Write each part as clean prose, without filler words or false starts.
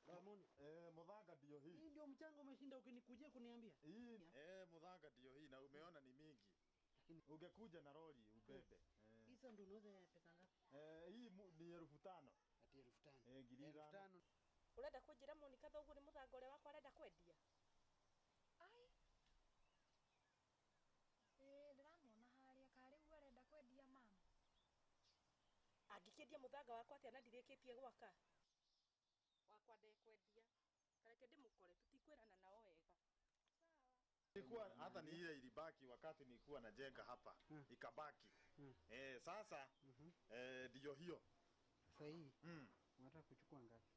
Ramon, Muthanga ndio hii. Hii ndio mchanga umeshinda ukinikujia kuniambia? Hii muthanga ndio hii na umeona ni mingi. Lakini ungekuja na lori ubebe. Hizo ndio unauza pesa ngapi? Hii ni 1500. Ati 1500. Ngiri 500. Urenda kunjira Monica thoguo ni muthanga ure wakwa arenda kwendia? Ai. Ndiramona haria kari u arenda kwendia mama. Angikendia muthanga wakwa atia na ndirikitie gwaka. Wakwa ndekwendia. Kareke ndimukore tutikwirana nao wega. Sawa. Nilikuwa hata ni ile ilibaki wakati nilikuwa najenga hapa ikabaki. Sasa ndio hiyo. Sasa hii. Unataka kuchukua ngapi?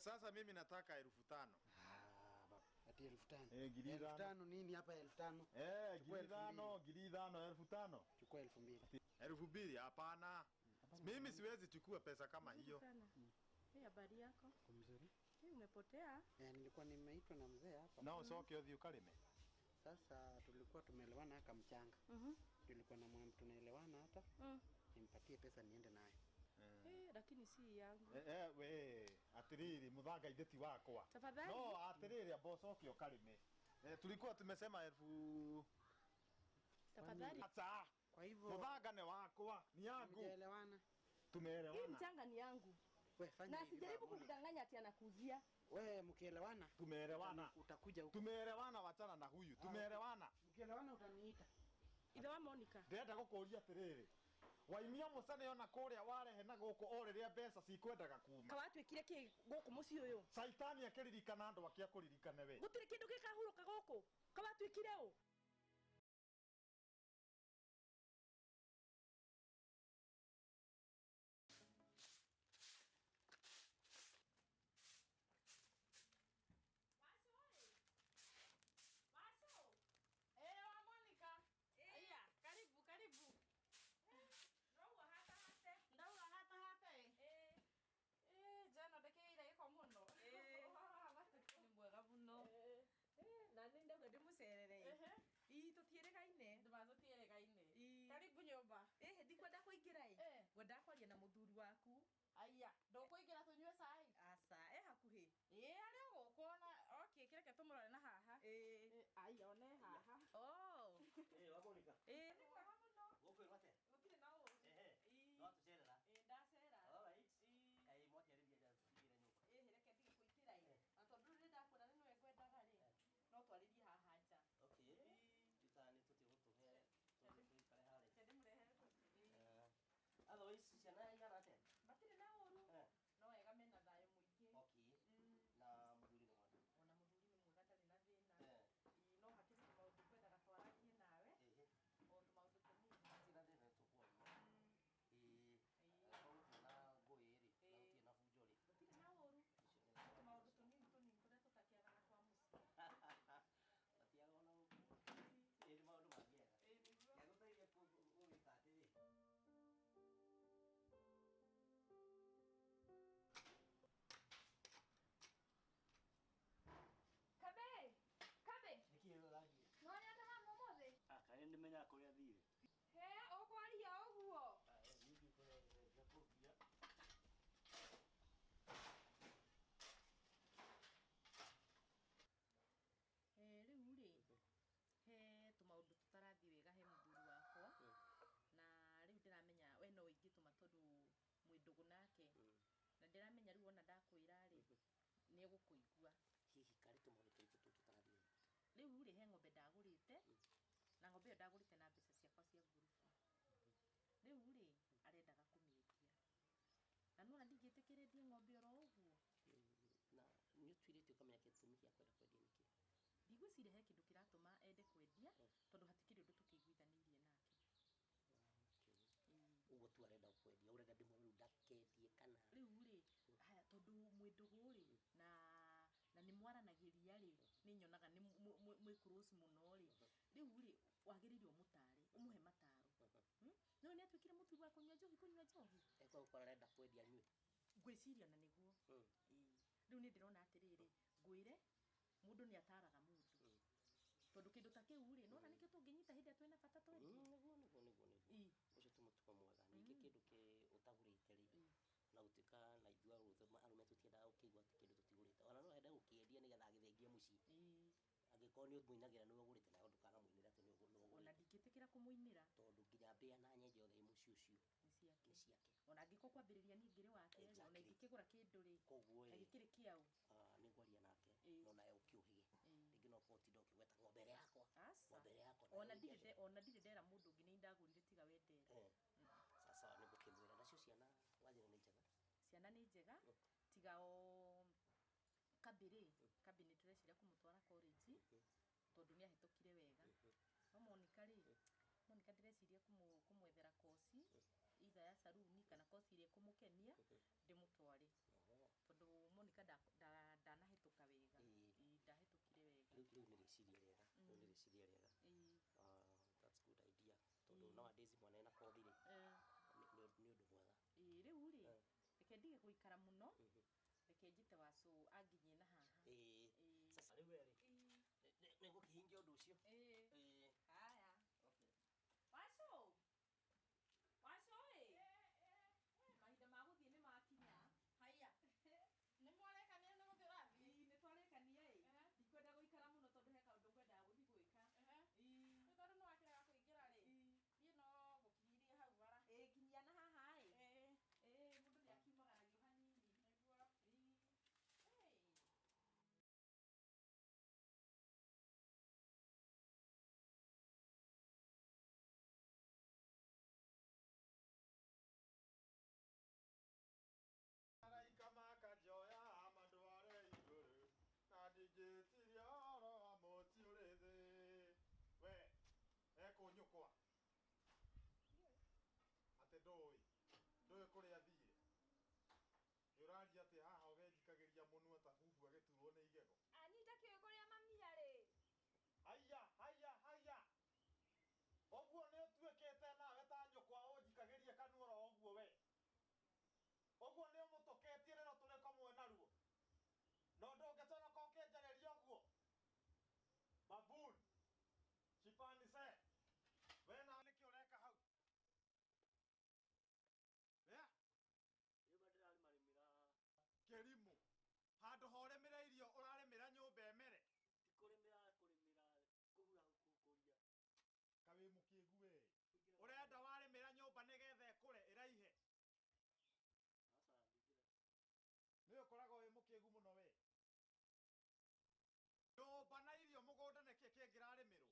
Sasa mimi nataka 1500. Baba. Ati 1500. Ngiri 1500 nini hapa 1500? Ngiri 500, 1500. Chukua 2000. 2000 hapana. Mimi siwezi chukua pesa kama hiyo. Hii habari yako? Mzuri. Hii umepotea? Nilikuwa nimeitwa na mzee hapa. Na usoke odhi ukalime. Sasa tulikuwa tumeelewana haka mchanga. Tulikuwa na mwambi tunaelewana hata. Nimpatie pesa niende naye. Lakini si yangu. We, atiriri muthanga itheti wakwa. Tafadhali. No, atiriri abocoke ukalime. Tulikuwa tumesema 1000. Tafadhali. Acha. Kwa hivyo muthanga ni wakwa, ni yangu. Tumeelewana. Tumeelewana. Hii mchanga ni yangu. Wewe fanya hivi. Na sijaribu kukudanganya ati anakuzia. Wewe mkielewana? Tumeelewana. Utakuja huko. Tumeelewana, wachana na huyu. Tumeelewana. Mkielewana utaniita. Ithe wa Monica. Ndenda gukuria atiriri. Waimia musane yona kuria warehe na guku oriria mbeca cikwendaga kuma. Kawatwikire ki guku muci uyu? Saitani akiririkana andu akia kuririkane we. Gutiri kindu gikahuruka guku. Kawatwikire u? Karibu. Ndaura hata. Jana ndekeire iko muno. Ni mwega muno. Na ninde ngende mucerere. Tutieregaine. Ndimazotieregaine. Karibu nyumba. Ndikwenda kuingira ngwenda kwaria na muthuri waku. Aya, ndukuingira tunywe cai. Asa, hakuhi. Ari gukona. Okay, kireke tumurore na haha. Aya, one haha. Oh. Wa Monica. Ni mwega muno. Gukwe wate. Gutire na uru. No tucerera. Ndacera. Alright. Kai mwati ariria ngira nyumba. Reke ndikuikira na tondu ri ndakona ni we ngwendaga ri no twaririe haha nja. Okay. Tutani tutigutuhe tuikare hale. Ndimurehere. Otherwise ciana igana atia? Batire na uru. No wega mena thayo muingi. Okay. Na muthuri ni mwana. Ona muthuri ni mwega ndari na thina. No hakiri maundu kwendaga twaragie nawe. O maundu tunini. Tina ndene tukuona. Na goiri, na utie na fujori. Batire na uru. Maundu tunini kuria tutakiaga kwa musi. Atiaga ona uko. Ni maundu magiega. Ya gutairia kuwika atiri. Kabe. Nikiro rangi. Nani ata mothe? Kare ndimenya kuria thire. Ukwaria uguo. Nindi kuria jakopia. Riu ri he tumaundu tutarathi wega he muthuri wakwa na riu ndiramenya we no ingituma tondu mwindugu nake na ndiramenya riu ona ndakwira ri ni gukuigua Hihi kare tumaundu tutarathi wega. Riu ri he ng'ombe ndagurite na ng'ombe ndagurite na mbeca ciakwa cia ngurubu. Riu ri arendaga kumiendia na no ndigitikiretie ng'ombe oro uguo. Na ni twirite ukamenya kitumi kia kwenda kwendia niki. Ndigwicire he kindu kiratuma ende kwendia tondu hatikiri undu tukiguithanirie nake. Ugo tu arenda kwendia urenda ndimwe ndakendie kana riu ri haya tondu mwindugu ri na ni mwaranagiria ri ni nyonaga ni mwikurusi muno ri riu ri wagiririo mutare umuhe mataro no ni atwikire muthuri wa kunywa njohi eko ukora arenda kwendia nywe ngwiciria na niguo riu ni ndirona atiriri ngwire mundu ni ataraga mundu tondu kindu ta kiu ri nona nikio tunginyita hindi atwena bata twendi niguo ucio tumutuko mwega niki kindu ki utagurite ri na gutuika na ithua ruthe arume tutiendaga gukigwa ti kindu tutigurite ona no enda gukiendia nigetha agithengie mucii angiko ni umuinagira ni ugurite nayo ndukana muinira ati ni ugurite ona ndingitikira kumuinira tondu nginya mbia na nyenje othe mucii ucio ni ciake ona angiko kwambiriria ni ngiri wake ona ingikigura kindu ri koguo agikiri kiau ni ngwaria nake no nae ukiuhige ringi no potindo kigweta ng'ombe yakwa ona ndire ndera mundu ngi ni ndagurire tiga wendere sasa ni gukimwira nacio ciana wajira ni njega tiga o kabiri ni tureciria kumutwara college tondu ni ahitukire wega no Monica ndireciria kumwethera kosi either ya saruni kana kosi iria kumukenia ndimutware tondu Monica ndanahituka wega ndahitukire wega riu ni riciria rega that's good idea tondu nowadays mwana ena kothi ri ni undu mwega riu ri reke ndige guikara muno reke njite wacu anginyie na haha sasa riu ri ni gukihingia undu ucio haya okay wacu mahinda ma guthie ni makinya haya ni mwarekania ni guthie urathi ni twarekania ndikwenda guikara muno tondu he kaundu ngwendaga guthie gwika ni tondu no akiraga kuingira ri thie no gukinyirie hau bara kinyia na haha mundu ni akiumagaragio hanini niguo Araika makajoya amadware iguru na digitiria ro amoti urithe we ekunyukwa ate ndoi kuria thire yuraria ati haha ugenjikagiria munu ata huhu agiturwo ni igego ani ndakiwe kuria mamia ri haya oguo ni utuikite nawe ta nyukwa unjikagirie kanuora oguo we oguo ni umutoketie rero turi kamwe naruo no ndungetona ko kenjageria oguo baboon chipanise we na niki ureka hau ibadira ni marimira kerimu handu horemera irio uraremera nyumba emere kurimira kuhura kukuria kawe mukiegu we urenda waremera nyumba nigetha ekure iraihe ni ukoraga wi mukiegu muno we nyumba na irio mugunda niki kingiraremerwo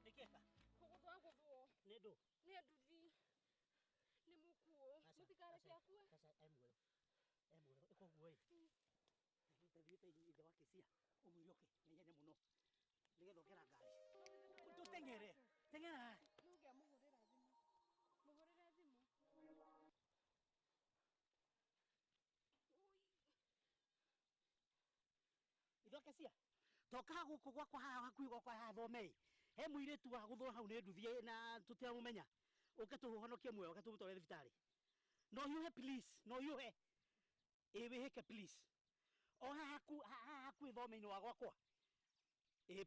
Nikeka kugutwa guthwo ni ndu ni nduthi ni mukuo mutikareke akue sasa emwe ikoguo thiite ithe wa Kisia umwire oke nyenye muno nigetha ukira ngari tengera nuge muhurira thimu ithe wa Kisia toka guku gwakwa haha hakui gwakwa haha thomei he muiritu wa guthwo hau ni nduthi na tutamumenya uke tuhonokie muoyo uke tumutware thibitari no you please no you wihike please o haha haku thomei-ini wa gwakwa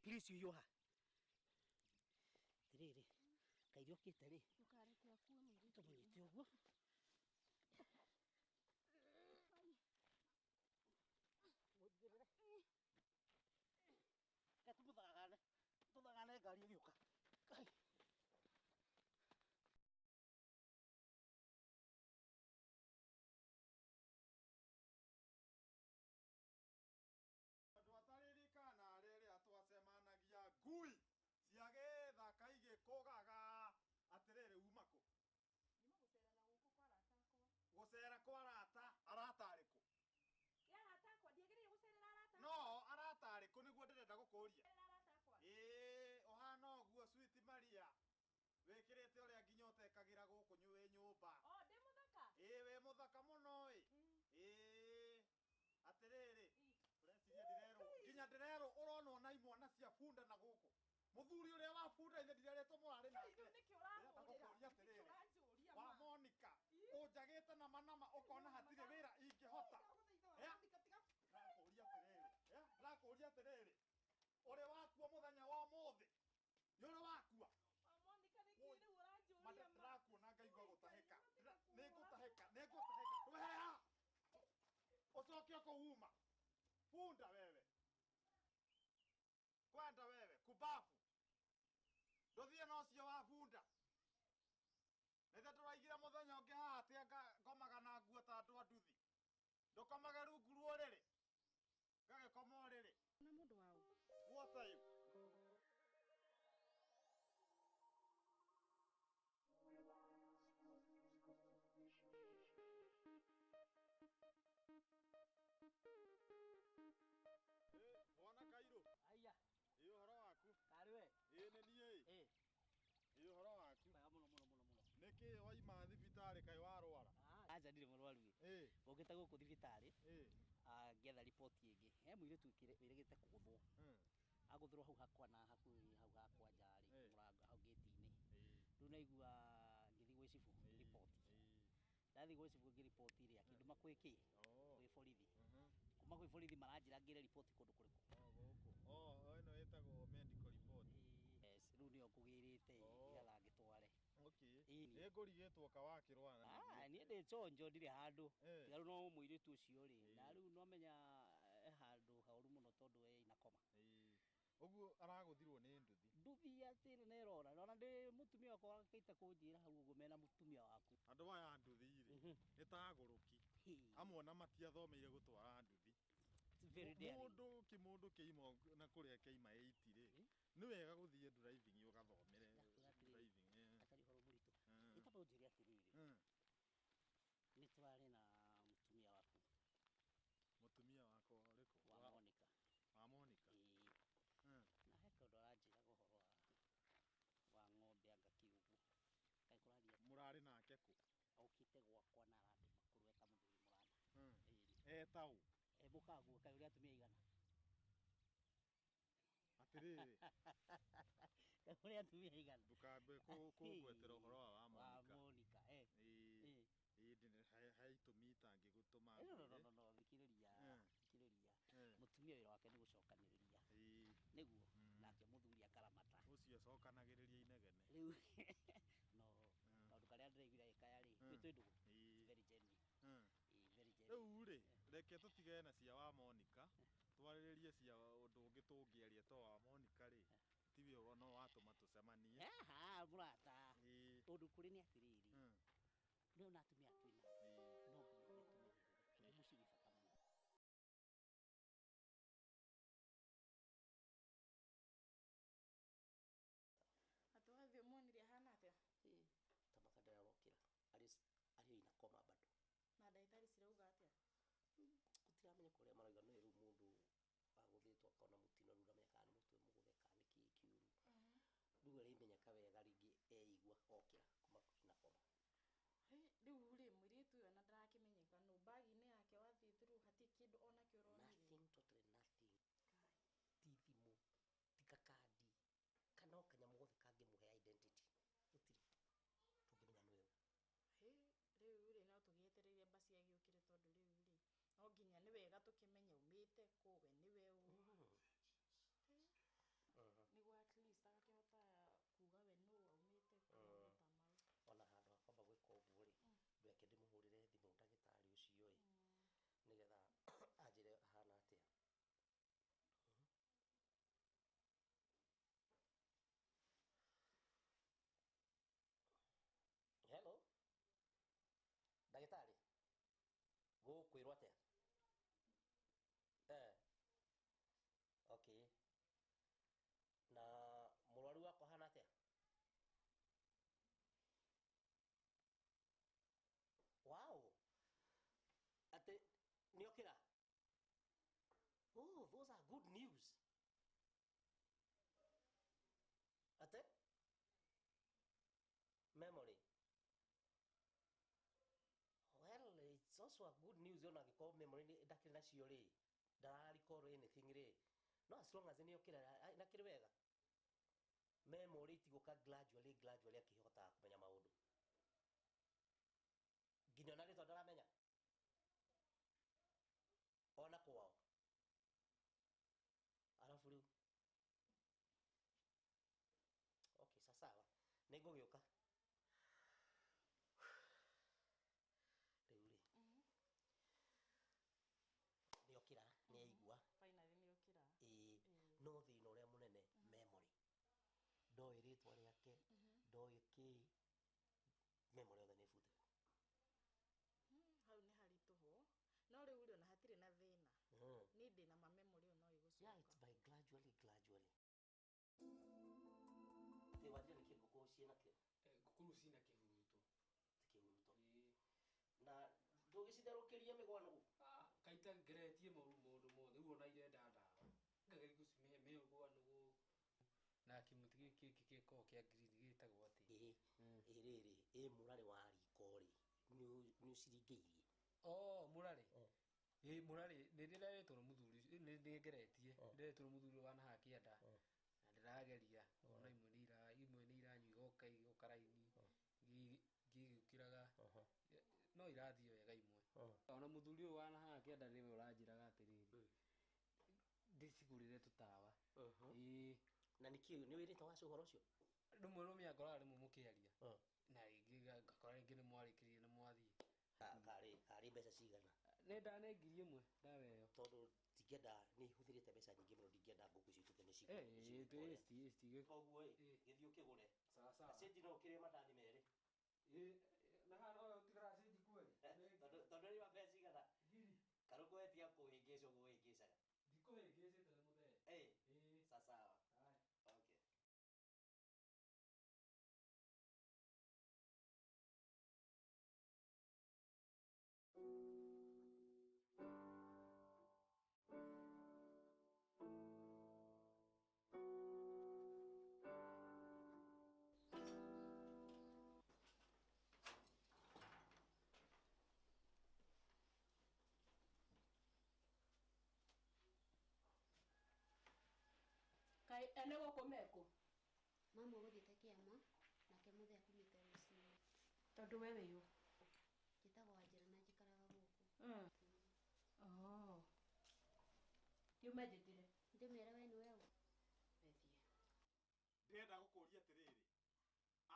please you ha tiriri kairi okite ri ukareke akue muiritu tumwite uguo muthirire tuthagane ngari igiuka Ngui ciagetha kaige kogaga atirere umako. Gucera kwa rata arata ariku. Ya rata kwa ndiagirire gucerera rata. No arata ariku niguo ndirenda gukuria. Ohana oguo Sweet Maria. Wikirite uria nginya utekagira guku nywe nyumba. Oh, ndi muthaka. We muthaka muno atiriri. Ureciria ndirero. Nginya ndirero uronwo na imwana cia bunda na guku. Muthuri uria wa bunda ithe ndireretwo murari nake. Niki urahurira. Wa Monica. Unjagite na manama ukona hatire wira ingihota. Ndakuria atiriri. Uri wakua muthenya wa muthi. Yuri wakua. Monica niki riu uranjuria ma. Ndakuona ngaigua gutahika. Ningutahika. Weha. Ucoke kuuma. Bunda wewe. Kwenda wewe kubafu. Nduthie no cio wa bunda. Nithe turaigira muthenya ungi haha tia ngomaga na nguo ta andu anduthi. Ndukomaga rungu rwa uriri. Gagikoma uriri. Na mundu wao. What are you? Bwana Kairo. Aya. Iyo horo waku. Kariwe. Ni nie. Iyo horo waku. Baya muno. Niki waima thibitari kai warwara. Aja ndire murwaru wi. Ngogeta guku thibitari. Ngetha ripoti ingi. He mwire tu wiregete kuguthwo. Aguthirwo hau hakwa na hau hakwa njari murango hau gate-ini. Riu naigua ngithi gwi cibu ripoti. Ndathi gwi cibu ngiripoti ri akindu makwiki. Gwi borithi. Kuma gwi borithi maranjira ngire ripoti kundu kuriku. Ino etagwo medical report. Yes, riu nio ngugirite igatha ngitware. Okay. Ngurigetwo kawakirwana. Nie ndi chonjo ndire handu. Tiga riu no muiritu ucio ri. Na riu no menya handu hauru muno tondu we inakoma. Uguo araguthirwo ni nduthi atire nerora nona ndi mutumia wakwa akaita kunjira hau uguo mena mutumia waku andu aya nduthi ri ni ta aguruki amwe matiathomeire gutwara nduthi mundu kiimo na kuria kiima 80 ri ni wega guthie driving ugathomere driving atari horo muritu itabo njiri atiriri ni twari na mutumia waku riku wa Monica na heka ndoranjira guhoro wa ng'ombe anga kiugu kai kuraria murari nake ku okite gwakwa na arandi makuru eta muthuri murana etau mukaguo kai uria atumia igana atiriri kai uria atumia igana ndukambe kugwetera uhoro wa Monica ndine haitumi itangigutuma no thikiriria mutumia wira wake ni gucokaniriria niguo nake muthuri akaramata ucio cokanagiriria inegene riu no kaundu karia ndiraiguira ikaya ri twitwe ndugu very genuine very genuine riu ri reke tutigane na cia wa Monica twariririe cia undu ungi tungiaria to wa Monica ri tiwe no watuma tucemanie murata undu kuri ni atiriri leo natumia twina no nginya tumenyerere muciri bata muno atwathie monire hana atia tamakadara rokira ari inakoma bado na daitari cirauga atia gutiramenya kuria marauga no ru mundu aguthitwo akona mutino rura meka ni mutwe mugutheka niki kiuru riu arimenyeka wega ringi eigua okira kuma inakoma riu ri mwiritu yo na ndarakimenyeka no bagi-ini yake wathie through hati kindu ona kiuronire nothing totally nothing tithimu tikakadi kana kanyamu gothe kangimuhe identity utiri tungimenya niwe riu ri no tugietereire basi agiukire tondu riu ri no nginya ni wega tukimenya umite kuwe niwe niguo at least agakihota kuga we no umite kuwe ona handu akwamba gwika uguo ri ndweke ndimuhurire thimu ndagitari ucio nigetha anjire hana atia hello ndagitari gukwirwo atia good news. Ate? Memory. Well, it's also a good news on a memory ndakiri nacio ri. Ndara recall anything ri. No, as long as ni okira nakiri wega. Memory tiguka gradually akihota kumenya maundu. Ginya na rito ndaramenya. Ona kwao. Alafu riu. Okay, sawa. Ningugioka. Riu ri. Niokira, ni aigua. Finally niokira. No thina uria munene memory. Ndoi ritwa riake, ndoi ki memory othe ni fute. Hau ni harituho. No riu ri ona hatire na thina. Ni ndi na ma memory no igucoka. Yeah, it's by gradually. Te wajia ni kiguko ciena ke. Gukuru cina kihuruto. Kihuruto. Na ndugicitherukiria migwano gu. Kaita ngeretie maundu mothe riu ona irenda ndawa. Ngage gucime migwano gu. Na kimuti giki kiko kia green gitagwo ati. Riri murare wa rikori. Ni ciringeirie. Murare. Murare ndirĩretwo nĩ mũthuri nĩ ngeretie ndiretwo nĩ mũthuri wa naha kĩanda na ndĩrageria ona imwe nĩ iranyua igokaraini ngĩgĩkiraga no irathiĩ wega imwe ona mũthuri ũyũ wa naha kĩanda nĩwe ũranjĩraga atĩrĩrĩ ndĩcigũrĩre tũtawa na nĩkĩ nĩ wĩrĩte wa ũhoro ũcio rĩmwe rũmĩa ngoraga rĩmwe mũkĩaria na rĩngĩ ngakora rĩngĩ nĩ mwarĩkĩrie nĩ mwathiĩ harĩ mbeca cigana nenda nĩ ngiri ĩmwe ndawa ĩyo tondũ tingĩenda nĩ hũthĩrĩte mbeca nyingĩ mũno ndingĩenda ngũkũ icio tũte nĩ citigĩ koguo gĩthiĩ ũkĩgũre acĩnji no ũkĩrĩ mandathi merĩ na haha no ũtigara acĩnji kweli tondũ rĩma mbeca cigana karũkũ wetia kũhĩngĩca ũguo wĩngĩcaga ndikũhĩngĩcĩte nĩ mũthee sawa okay Kai ene goko meko. Mama gũthiĩte kĩama nake mũthee akumĩte rũcinĩ. Tondũ wewe yu. Njĩtagwo Wanjĩra na njikaraga gũkũ. Nĩ ũmenjĩtire. Ndĩmwĩra we nĩ wewe. Wethie. Ndĩrenda gũkũria atĩrĩrĩ.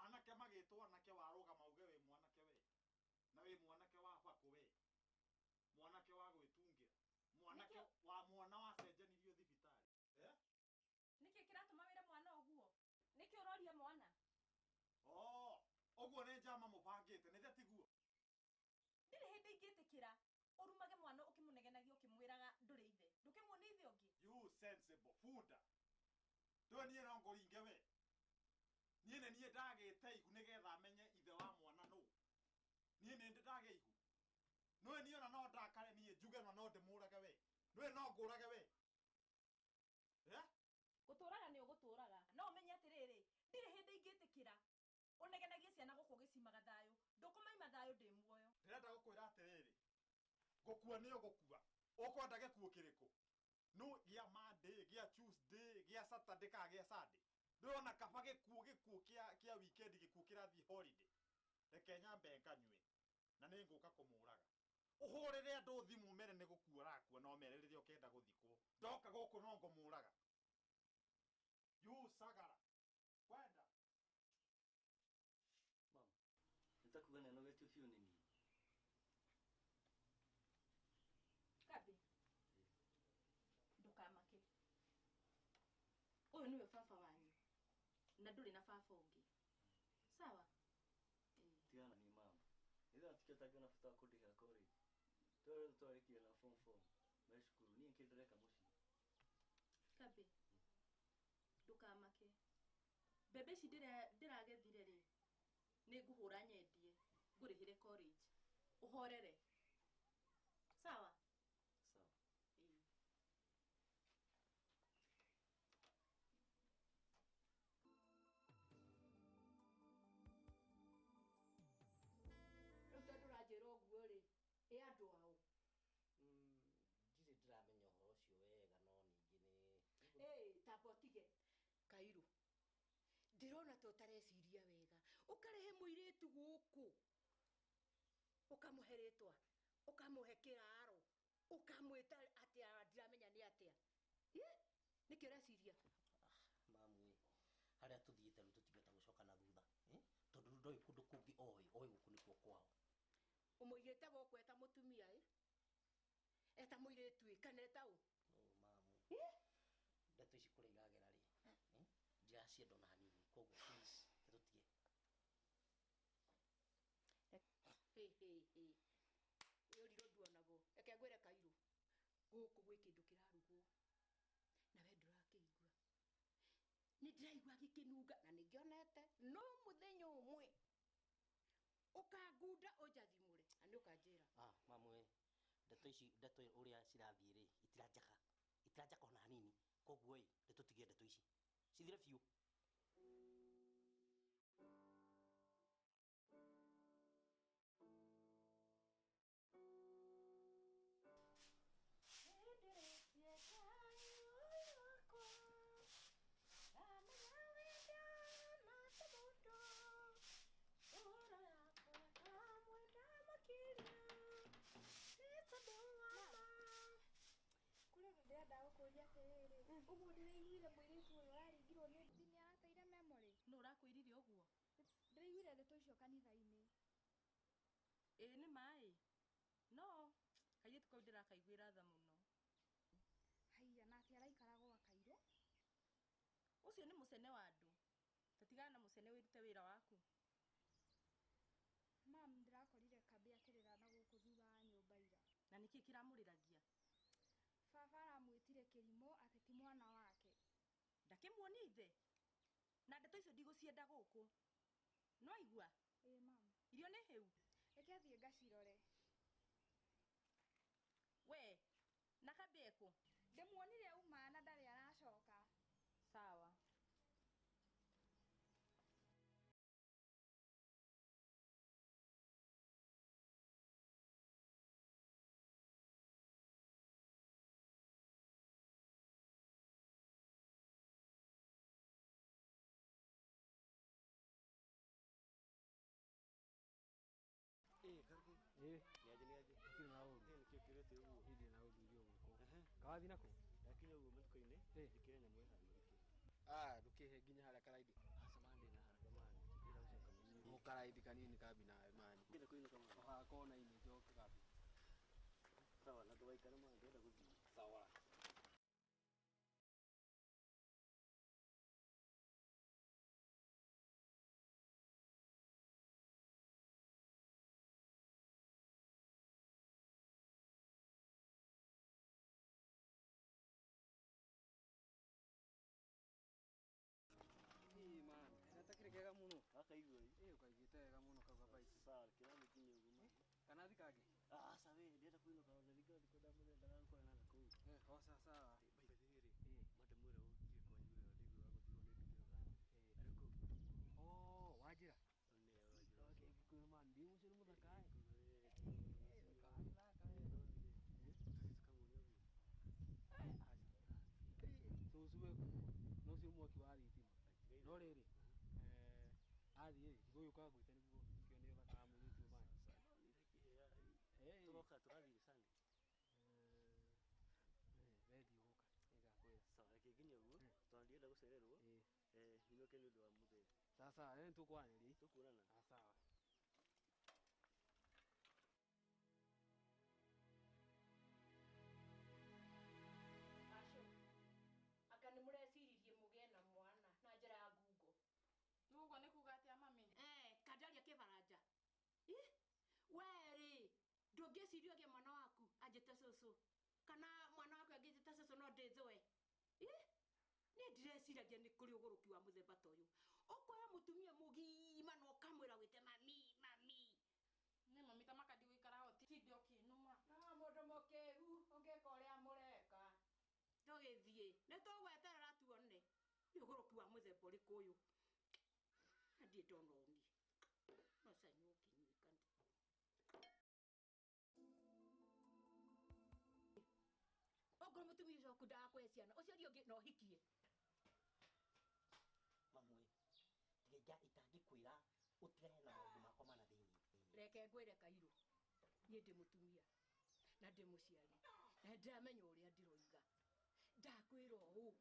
Anake magĩtwo anake warũga mauge wĩ mwanake we. Na wĩ mwanake wa bakũ we. Mwanake wa gwĩtungĩra. Mwanake wa mwana wacenjanirio thibitarĩ. Niki kiratuma wire mwana uguo? Niki uroria mwana? Uguo nĩ njama mũbangĩte nĩ thetiguo. Ndire hindi ingĩtĩkĩra urumage mwana ukimunegenagia ukimwiraga ndũrĩ ithe. Ndũkĩmuona ithe ũngĩ. You sensible funda. Twe niĩ no ngũringe we. Niĩ nĩ niĩ ndagĩte ihu nĩgetha amenye ithe wa mwana nũ. Niĩ nĩ ndagĩa ihu. Nũwe niĩ ona no ndakare niĩ njuge no ndĩmũrage we. Nũwe no ngũrage we. Gũtũraga nĩ ũgũtũraga. No ũmenye atĩrĩrĩ, ndirĩ hĩndĩ ingĩtĩkĩra ũnegenagie ciana gũkũ gĩcimaga thayũ. Ndũkũmaima thayũ ndĩ muoyo. Ndĩrenda gũkwĩra atĩrĩrĩ. Gũkua nĩ ũgũkua. Ũkwenda gĩkuũ kĩrĩkũ? No gĩa Monday, gĩa Tuesday, gĩa Saturday ka gĩa Sunday. Ndĩrona kaba gĩkuũ kĩa weekend gĩkuũ kĩrathiĩ holiday. Reke nyambe nganyue. Na nĩ ngũka kũmũraga. Ũhũrĩre andũ thimũ mere nĩ gũkua rakua no mere rĩrĩa ũkenda gũthikwo. Ndoka gũkũ no ngũmũraga. You sagara. Kwenda. Mama, nitakuwa neno wetu fio nini? Kabi. Ndukamake. Uyu niwe baba wanyu. Na ndũrĩ na baba ũngĩ. Sawa? Tiana ni mama. Ndio tiketaga na futa kodi ya kori. Tore tore kia na form. Nashukuru ni nkiendeleka mushi. Kabi. Ndukamake. Bebe ici ndiragethire ri. Nĩ ngũhũra nyendie. Ngũrĩhĩre college. Ũhorere. Sawa? Sawa. andu ao ndire ndiramenya horo cio wega no ningi ni tabotige Kairu ndirona to tareciria wega ukarehe muiretu guku ukamuheretwa ukamuhe kiraro ukamwita atia ndiramenya ni atia nikireciria mamu haria tuthiite ru tutigeta gucoka na thutha tondu ndoi kundu kungi oi guku nikuo kwao umuigite guku eta mutumia eta muiretu kaneta u mamu ndeto ici kuri igagera ri ndiacienda na hanini koguo please tutie uriro nduonago eke ngwire Kairu guku gwi kindu kirarugwo na we ndurakiigua ni ndiraigua gikinunga na ningionete no muthenya umwe ukangunda ujathimure na ni ukanjira mamu ndeto uria cirathie ri itirajaka ona hanini koguo ndetutige ndeto ici cithire biu uguo ndiraiguire muiritu uyu araringirwo ni ndini arateire memory no urakwirire uguo ndiraiguire ndeto icio kanitha-ini ni mai no kairitu kau ndirakaiguira tha muno haiya nake araikara gwa Kairu ucio ni mucene wa andu tutigana na mucene wirute wira waku mam ndirakorire kambi akirira na guku thutha wa nyumba ira na niki kiramuriragia baba aramwitire kirimo ati ti mwana wake ndakimuonia ithe na ndeto icio ndigucienda guku no igua mam irio ni hiu reke thie ngacirore we na kabeku ndimuonire uma na ndari aracoka sawa Kargi. Niaje. Kiri na uru. Nikio kirete uguo. Idi na uru ndio uko. Kawathi nako. Lakini uguo mtuko-ini dikire nyamwe hanurike. Dukihe nginya haria karaidi. Samandi na haraka mani. Ila ucoka muciĩ. Mukaraidi kanini kabi nawe mani. Ngenda kuinuka mani. Kona ini njoke kabi. Sawa na tuwaikara mani ngenda guthii. Sawa. Man, natakire kega muno. Akaigua ii. Ukaigite wega muno kauga baiti. Sawa, kirani kinye uguma. Kana thikage. Sawa, ndienda kuinuka na liga ndikoda muno ndaka kwa na ku. Hosa sawa. Baithiri. Mate mwira ukie kwa nyure ndigwa guthirwo ni ndikiro gani. Ariko. Wajira. Ne wajira. Okay, kwa man, ndi muciri muthakae. Tuzuwe no cio mwaki wa thitima no riri athie iguyuka gwite niguo kione thaka mwiritu mani turoka turathire sande ready guka igakwira sawa kiginya uguo twandienda gucererwo hinyuke ni undu wa mutheri sasa tukwaniri tukuonana sawa aka ni mureciririe mugie na mwana na njira ya ngungo nugo ni kuga atia mami kandaria kibaranja weri ndungiciria ugie mwana waku anjite cucu kana mwana waku angijite cucu no ndithwe ni ndireciragia ni kuri uguruki wa muthemba ta uyu ukoya mutumia mugima no kamwira wite mami ni mami tamakadi guikara hoti tindi okinuma na mundu mukiru ungika uria mureka tugithie ni tugweterera tuone ni uguruki wa muthemba uriku uyu ndie ndona uni no sanyuki nyuikandi waku ndakwe ciana ucio ri ungi no hikie mamwe tigeja itangikwira utigane na maundu makwa mana thiini reke ngwire Kairu nie ndi mutumia na ndi muciari na ndamenya uria ndiroiga ndakwira uu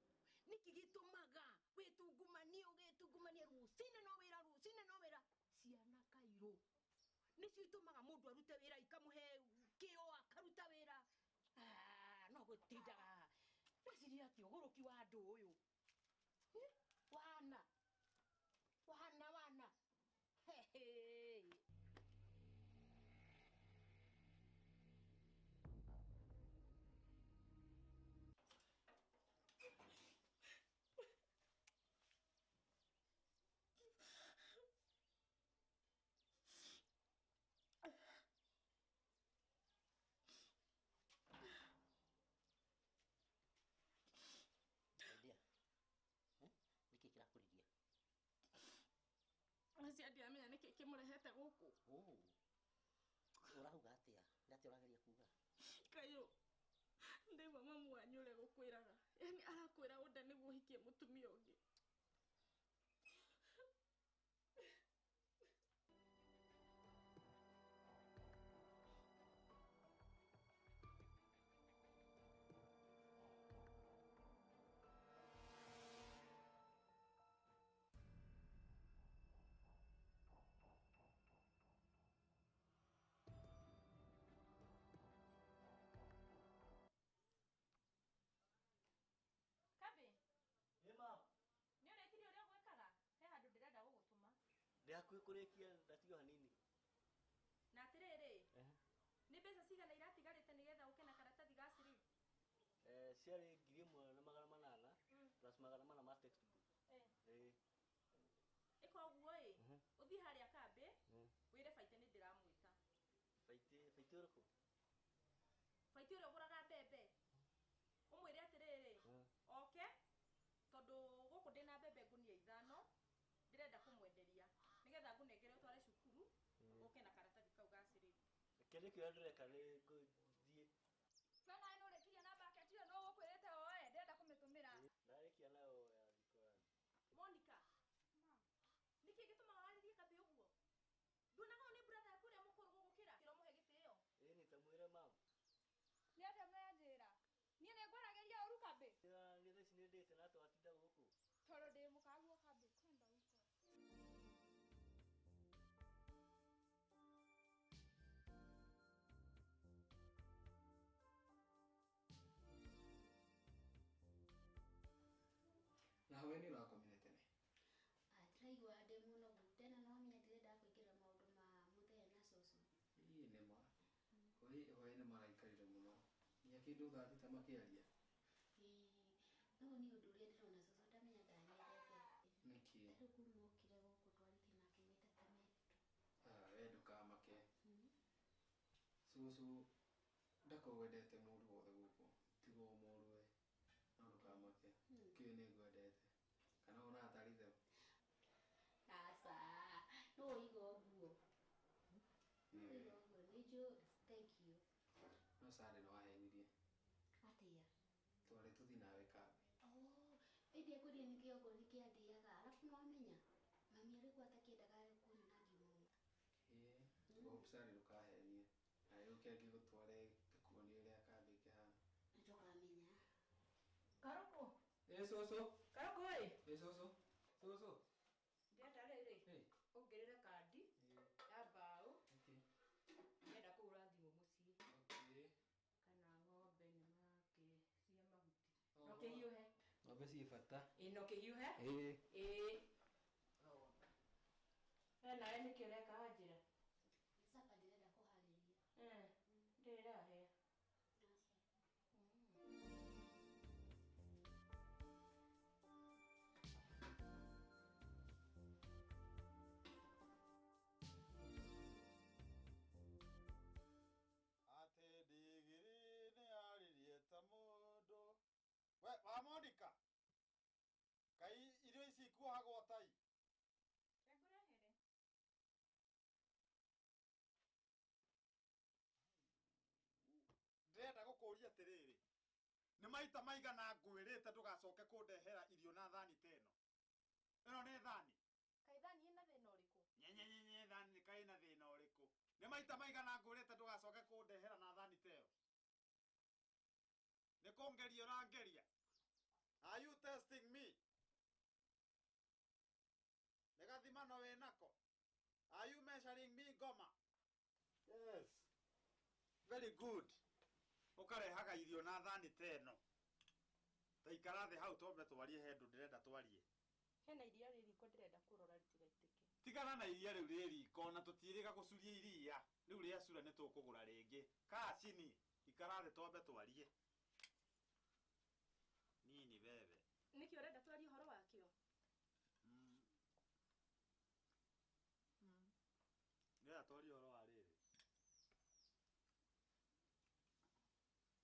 niki gitumaga witungumanie ugitungumanie rucine no wira ciana Kairu nicio itumaga mundu arute wira ikamuhe kio akaruta wira no gutindaga weciria ati uguruki wa andu uyu wana hehe kirakuligia Asi andi amenya niki kimurehete guku urauga atia ndati urageria kuga Kairu ndigwa mamu wanyu ule gukwiraga yani arakwira unda niguo hikie mutumia ungi Ndakurikia ndatigwo hanini na atiriri ni mbeca cigana iratigarite nigetha uke na karatathi ga ciri ciari 1,800 plus 400 ma textbook ikoguo uthi haria kambi wire baite ni ndiramwita baite uriku baite uri uguraga mbembe umwire atiriri oke tondu guku ndina mbembe ngunia 5 ndirenda kumwenderia nigetha ngunengere utware cukuru uke na karatathi kau ga ciri kende kio ndireka ni guthie kana ino rekiria na bucket iyo no gukwirite oe ndenda kumitumira ndarekia nayo ya thikora Monica niki gituma wariririe kambi uguo ndunaga ni brother yaku ria mukuru gugukira kiro muhe gitio ni tamwire mama ni ate mwenjira nie ne gwarageria uru kambi ni theci ni ndite na twatinda guku toro ndi mukaguo kambi kwenda uko na wewe ni urakomire tene atiraigua ndi muno tena no menya ndirenda kwikira maundu ma muthee na coco ii ni ma hoi ni maraikarire muno nya kindu thatita makiaria no ni undu uria ndirona coco ndamenya ndanyendete niki ndu kumukire guku twarithi nake mita tene we ndukamake coco ndakowendete mundu wothe guku tigo murwe no ndukamake kiu ni ngwendete kana ona atarithe asa no igo guo nijo thank you no sare no ahenirie atia twari tuthi nawe kambi indi akuria ni kiongo ni kiandiaga alafu no amenya mami alikuwa atakiendaga kunyona ngimo sare ndukahenie na yuke ngigutware kuoni uria kambi kihana njokamenya Karoko coco Karoko coco ndenda riri ongerera kandi ya mbao ndenda kugura thimu mucii kana ng'ombe ni make cia mahuti no kihiuhe ng'ombe ci bata no kihiuhe nawe nĩkĩ ũreka wanjĩra sapa ndirenda kuhariria ndĩrahe ate ndigiri nĩ aririe ta mũndũ we wa Monica kai irio ici ikuohagwo tai ngũrehere ndĩrenda gũkũria atĩrĩrĩ nĩ maita maigana ngwĩrĩte ndũgacoke kũndehera irio na thani teno. Ĩno nĩ thani. Kaĩ thani ĩna thĩna ũrĩkũ? Nyenyenyenye thani nĩ kaĩ na thĩna ũrĩkũ? Nĩ maita maigana ngwĩrĩte ndũgacoke kũndehera na thani teo. Nĩ kũngeria ũrangeria. Are you testing me? Nĩ gathimano wĩnako? Are you measuring me ngoma? Yes. Very good. Ũkarehaga irio na thani teno. Taikara thĩ hau twambe twarie he ndũ ndĩrenda twarie. Hena iria rĩriko ndĩrenda kũrora rĩtigaitĩke. Tigana na iria rĩu rĩriko na tũtiĩrĩga gũcuria iria. Rĩu rĩacura nĩ tũkũgũra rĩngĩ. Kaa chini. Ikara thĩ twambe twarie. Nini bebe. Nĩkĩ ũrenda twarie ũhoro wakĩo? Ngea twarie ũhoro wa rĩrĩ.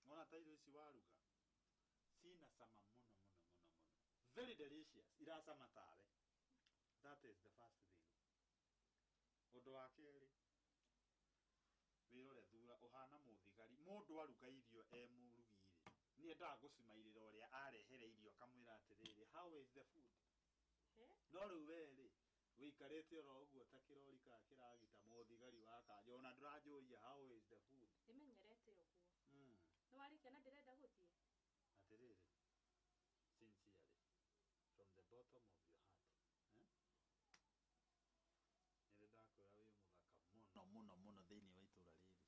Ngona ta irio ici waruga. Sina cama mũno mũno mũno mũno. Very delicious. Iracama tawe. That is the first thing. Ũndũ wa kerĩ. Wĩrore thura ũhana mũthigari. Mũndũ aruga irio mũrugire. Niĩ ndagũcimairĩra ũrĩa arehere irio akamwĩra atĩrĩrĩ, how is the food? No rĩu wee wĩikarĩte oro ũguo ta kĩrori ka kĩragita mũthigari wa kanja ona ndũranjũria how is the food? Ndĩmenyerete ũguo. Nĩ warĩkia na ndĩrenda gũthiĩ? Atĩrĩrĩ, sincerely, from the bottom of your heart. Nĩ ndakwĩra wĩ mũthaka mũno mũno mũno thĩinĩ wa itũra rĩrĩ.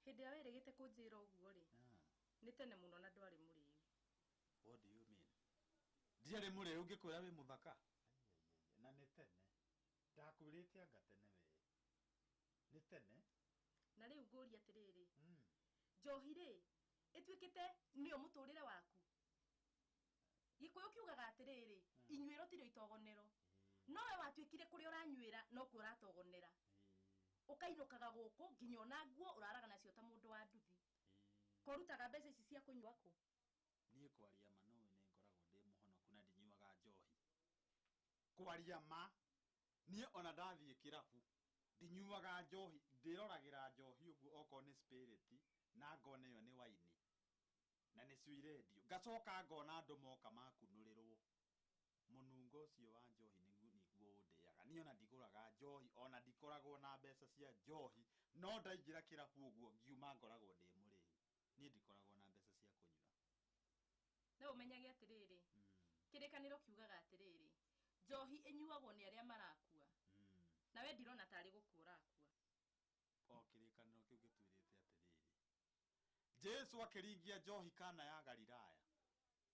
Hĩndĩ ĩrĩa wĩrĩgĩte kũnjĩra ũguo rĩ, nĩ tene mũno na ndwarĩ mũrĩu. What do you mean? Ndiarĩ mũrĩu ngĩkwĩra wĩ mũthaka? Na nĩ tene. Ndakwĩrĩte anga tene we. Nĩ tene. Na rĩu ngũria atĩrĩrĩ. Njohi rĩ, ĩtuĩkĩte nĩyo mũtũrĩre waku. Gĩkũyũ kiugaga atĩrĩrĩ, inyuĩro tirĩ itogonero. No we watuĩkire kũrĩa ũranyuĩra no kuo ũratogonera. Ũkainũkaga gũkũ nginya ona nguo ũraraga nacio ta mũndũ wa nduthi. Kũrutaga mbeca ici cia kũnyua kũ? Niĩ kwaria ma no nĩ ngoragwo ndĩ mũhonoku na ndinyuaga njohi. Kwaria ma niĩ ona ndathiĩ kĩrabu ndinyuaga njohi, ndĩroragĩra njohi ũguo okorwo nĩ spirit na ngona ĩyo nĩ waini na nĩ ciirendio. Ngacoka ngona andũ moka makunũrĩrwo. Mũnungo ũcio wa njohi nĩguo ũndĩaga. Niĩ ona ndigũraga njohi ona ndikoragwo na mbeca cia njohi, no ndaingĩra kĩrabu ũguo ngiuma ngoragwo ndĩ mũrĩu. Niĩ ndikoragwo na mbeca cia kũnyua. Na ũmenyage atĩrĩrĩ, kĩrĩkanĩro kiugaga atĩrĩrĩ, njohi ĩnyuagwo nĩ arĩa marakua. Na we ndirona tarĩ gũkua ũrakua. O kĩrĩkanĩro kĩu gĩtuĩrĩte atĩrĩrĩ, Jesu akĩringia njohi Kana ya Galilaya,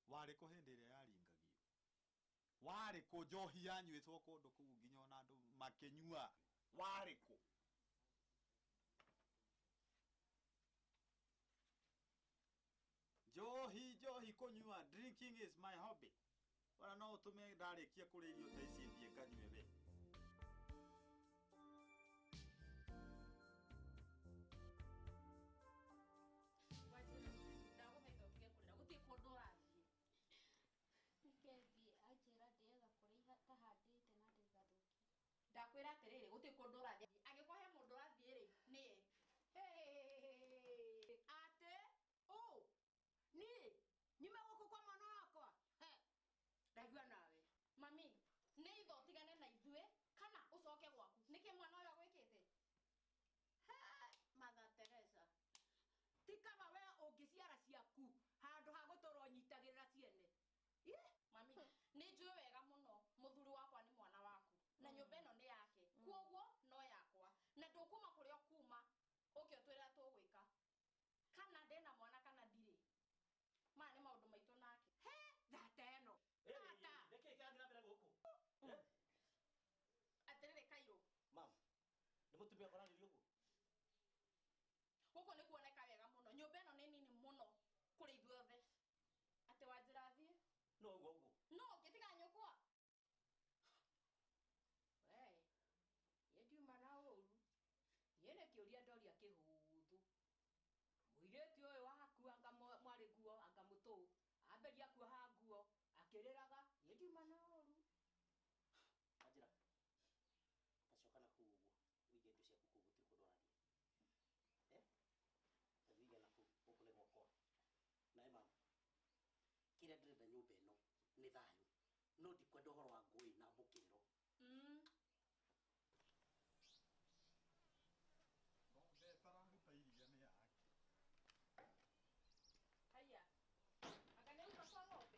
warĩ kũ hĩndĩ ĩrĩa yaringagio? Warĩ kũ njohi yanyuĩtwo kũndũ kũu nginya ona andũ makĩnyua? Warĩ kũ? Njohi kũnyua, drinking is my hobby. Wana no ũtũme ndarĩkia kũrĩa irio ta ici thiĩ nganyue we. Anjĩra ndĩaga kũrĩa tahandĩte na ndĩgathũkia. Ndakwĩra atĩrĩrĩ, gũtirĩ kũndũ ũrathiĩ. Angĩkorwo he mũndũ ũrathiĩ rĩ, niĩ. Atĩ niĩ nyume gũkũ kwa mwana wakwa. Ndaigua nawe. Mami, nĩ itho ũtigane na ithuĩ kana ũcoke gwaku. Nĩkĩ mwana ũyũ agwĩkĩte? Mother Teresa, ti kaba we ũngĩciara ciaku handũ ha gũtũrwo nyitagĩrĩra ciene. Mami, nĩ njũĩ wega mũno mũthuri wakwa nĩ mwana waku na nyũmba ĩno nĩ yake. Kuoguo no yakwa. Na ndũkuma kũrĩa ũkuma ũke ũtwĩre tũgwĩka. Kana ndĩna mwana kana ndirĩ. Maya nĩ maũndũ maitũ nake. Thata ĩno. Nĩkĩ kĩrathiĩ na mbere gũkũ? Atĩrĩrĩ Kairũ. Mama, nĩ mũtumia ũkoranĩrio ũguo? Gũkũ nĩ kuoneka wega mũno. Nyũmba ĩno nĩ nini mũno kũrĩ ithuĩ othe. Atĩ Wanjĩra thiĩ? No ũguo. No ũngĩtiga nyũkwa? Ye ndiuma na ũru. Ye nĩ kĩũria ndoria kĩhũthũ. Mũirĩtu ũyũ wakua anga mwarĩ nguo anga mũtũ. Amberia kuoha nguo akĩrĩraga. Ye ndiuma na ũru. Wanjĩra, tacoka na kũu ũguo. Wĩige indo ciaku kũu gũtirĩ kũndũ ũrathiĩ. Wĩige na kũu, gũkũ nĩ gwakwa. Naĩ mama. ndohoro wa ngui na mbukiro ng'ombe tararuta iria nĩ yake. Haya. Agane uga kwa ng'ombe.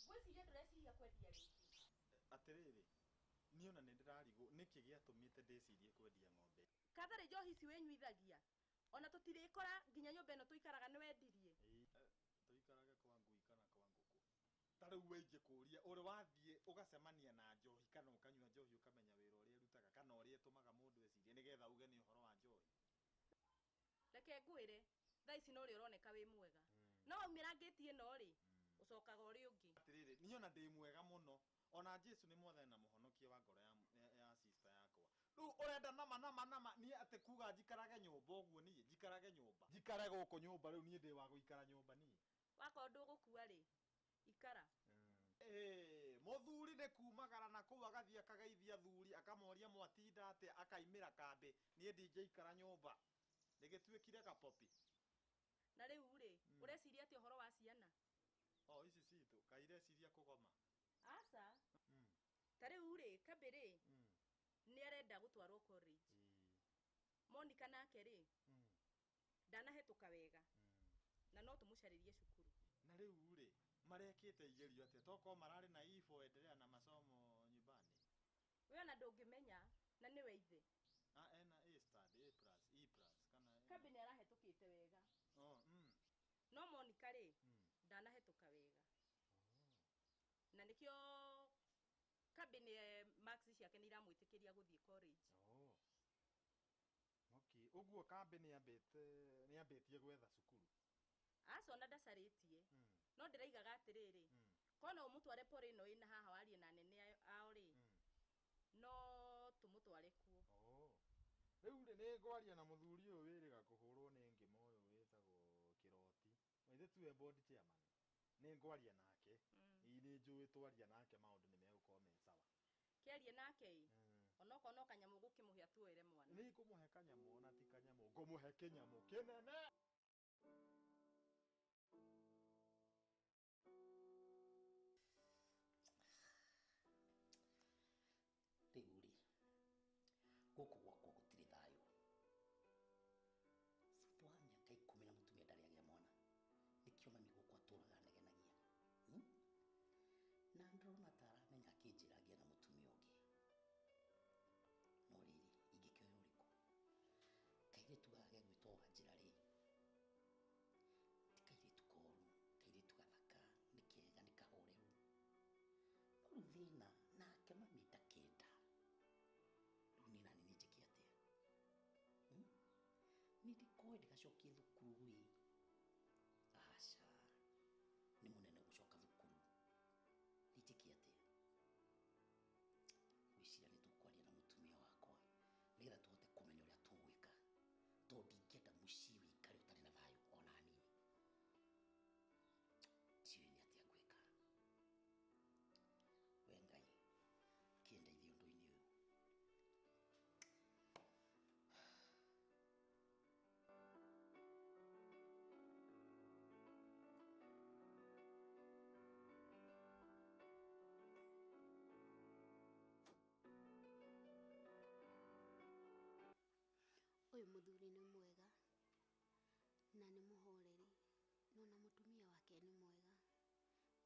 Gwĩciria ndũreciria kwendia rĩngĩ. Atĩrĩrĩ, niĩ ona nĩ ndĩrarigwo nĩkĩ gĩatũmĩte ndĩcirie kwendia ng'ombe. Katharĩ njohi ici wĩnyuithagia. Ona tũtirĩkora nginya nyũmba ĩno tũikaraga nĩ wendirie. Tũikarage kwa ngui kana kwa ngũkũ. Ta rĩu we ingĩkũria ũrĩ wathiĩ ũgacemania na njohi kana ũkanyua njohi ũkamenya wĩra ũrĩa ĩrutaga kana ũrĩa ĩtũmaga mũndũ ecirie nĩgetha uge nĩ ũhoro wa njohi. Reke ngwĩre thaa ici no ũrĩa ũroneka wĩ mwega. No waumĩra ngĩti ĩno rĩ ũcokaga ũrĩ ũngĩ. Atĩrĩrĩ, niĩ ona ndĩ mwega mũno. Ona Jesu nĩ mwathani na mũhonokia wa ngoro ya sister yakwa. Rĩu ũrenda nama niĩ atĩ kuga njikarage nyũmba ũguo niĩ njikarage nyũmba. Njikare gũkũ nyũmba rĩu niĩ ndĩ wa gũikara nyũmba niĩ. Wakorwo ndũgũkua rĩ ikara. Mũthuri nĩ kumagara na kũu agathiĩ akageithia thuri akamoria mwatinda atĩ akaimĩra kambĩ niĩ ndingĩikara nyũmba. Nĩgĩtuĩkire gapopi. Na rĩu rĩ ũreciria atĩ ũhoro wa ciana? Ici citũ kaireciria kũgoma. Aca. Ta rĩu rĩ Kabĩ rĩ nĩ arenda gũtwarwo college. Monica nake rĩ ndanahĩtũka wega na no tũmũcarĩrie cukuru. Na rĩu rĩ marekĩte igerio atĩa toko mararĩ na ifo endelea na masomo nyumbani. We ona ndũngĩmenya na nĩwe ithe. Ena A star E+ kana Kabĩ nĩ arahĩtũkĩte wega. No Monica rĩ ndanahĩtũka wega. Na nĩkĩo Kabĩ nĩ marks ciake nĩ iramwĩtĩkĩria gũthiĩ college. Okay, ũguo Kabĩ nĩ ambĩtie gwetha cukuru. Aca ona ndacarĩtie. No ndĩraigaga atĩrĩrĩ. Kona ũmũtware pore ĩno ĩna haha warie na nene ao rĩ. No tũmũtware kuo. Rĩu rĩ nĩ ngwaria na mũthuri ũyũ wĩrĩga kũhũrwo nĩ ngĩma ũyũ wĩtagwo Kĩroti. Maithe tiwe board chairman. Nĩ ngwaria nake. Nĩ njũĩ twaria nake maũndũ nĩ megũkorwo me sawa. Kĩarie nake onokorwo no kanyamũ gũkĩmũhe tuoere mwana. Nĩ ngũmũhe kanyamũ ona ti kanyamũ ngũmũhe kĩnyamũ kĩnene. Rĩu rĩ gũkũ gwakwa gũtirĩ thayũ. Thutha wa mĩaka 10 na mũtumia ndarĩ agĩa mwana nĩkĩo mami gũkũ atũraga anegenagia. Na ndĩrona ta aramenya akĩnjĩra ngĩe na mũtumia ũngĩ. No rĩrĩ ingĩkĩoya ũrĩkũ? Kairĩtu gage gwĩtwo Wanjĩra rĩ ti kairĩtu koru, kairĩtu gathaka nĩ kega nĩ kahoreru. No rĩu thĩna nake mami ndakenda. Rĩu niĩ nani njĩke atĩa? Nĩ ndikoe ndigacokie thukuru ĩ. Aca nĩ mũnene gũcoka thukuru. Njĩke atĩa? Gwĩciria nĩ tũkwaria na mũtumia wakwa nĩgetha tũhote kũmenya ũrĩa tũgwĩka. Tondũ ndingĩenda mũciĩ wĩikare ũtarĩ na thayũ ona hanini. Ndiũĩ nĩ atĩa ngwĩka. We Ngai kĩndeithie ũndũ-inĩ ũyũ. Ũyũ mũthuri nĩ mwega na nĩ mũhoreri no na mũtumia wake nĩ mwega.